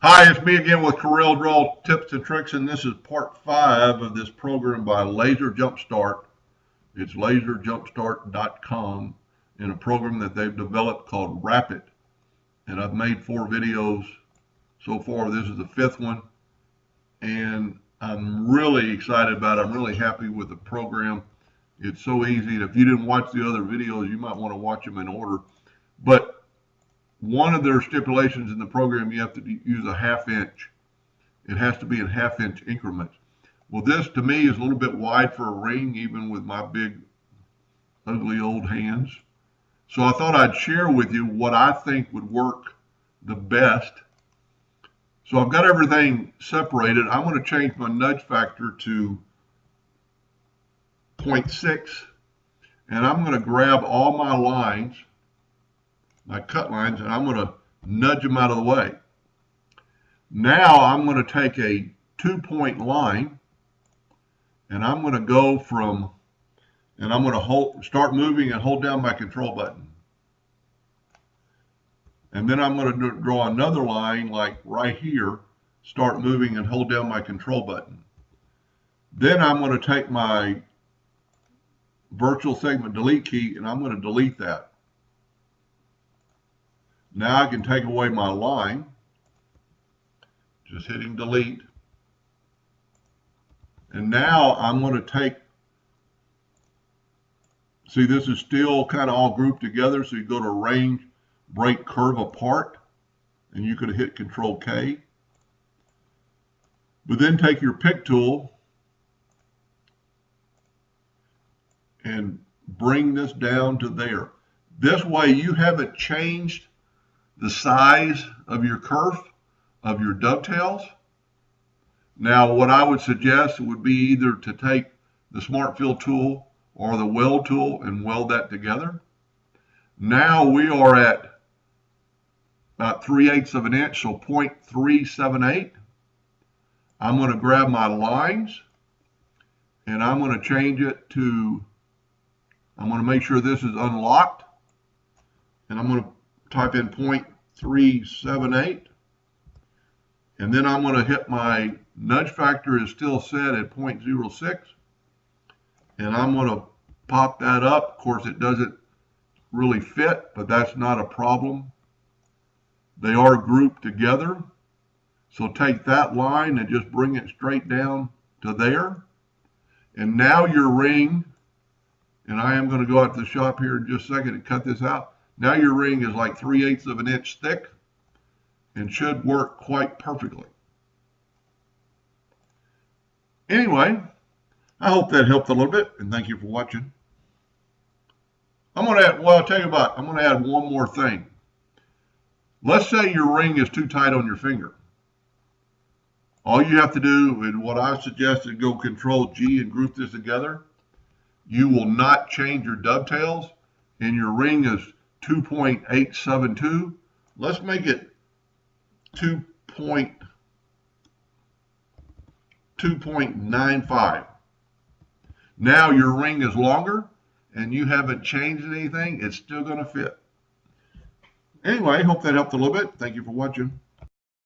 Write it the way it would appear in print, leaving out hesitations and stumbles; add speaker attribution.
Speaker 1: Hi, it's me again with Corel Draw Tips and Tricks, and this is part 5 of this program by Laserjumpstart. It's laserjumpstart.com, in a program that they've developed called Wrapit. And I've made 4 videos so far. This is the 5th one, and I'm really excited about it. I'm really happy with the program. It's so easy. If you didn't watch the other videos, you might want to watch them in order. But one of their stipulations in the program, you have to use a 1/2 inch. It has to be in 1/2 inch increments. Well, this to me is a little bit wide for a ring, even with my big, ugly old hands. So I thought I'd share with you what I think would work the best. So I've got everything separated. I'm going to change my nudge factor to 0.6, and I'm going to grab all my lines, my cut lines, and I'm going to nudge them out of the way. Now I'm going to take a 2-point line, and I'm going to go from, and I'm going to start moving and hold down my control button. And then I'm going to draw another line like right here, start moving and hold down my control button. Then I'm going to take my virtual segment delete key, and I'm going to delete that. Now I can take away my line, just hitting delete. And now I'm going to take, see, this is still kind of all grouped together, so you go to arrange, break, curve apart, and you could hit Control K. But then take your pick tool and bring this down to there. This way you haven't changed the size of your kerf, of your dovetails. Now what I would suggest would be either to take the Smart Fill tool or the weld tool and weld that together. Now we are at about 3/8 of an inch, so 0.378. I'm going to grab my lines and I'm going to change it to, I'm going to make sure this is unlocked, and I'm going to type in 0.378, and then I'm going to hit my nudge factor is still set at 0.06, and I'm going to pop that up. Of course, it doesn't really fit, but that's not a problem. They are grouped together, so take that line and just bring it straight down to there. And now your ring, and I am going to go out to the shop here in just a second and cut this out. Now your ring is like 3/8 of an inch thick and should work quite perfectly. Anyway, I hope that helped a little bit, and thank you for watching. I'm going to add, well, I'll tell you what, I'm going to add one more thing. Let's say your ring is too tight on your finger. All you have to do, and what I suggest, is go Control G and group this together. You will not change your dovetails, and your ring is 2.872. Let's make it 2.95. Now your ring is longer and you haven't changed anything. It's still going to fit. Anyway, hope that helped a little bit. Thank you for watching.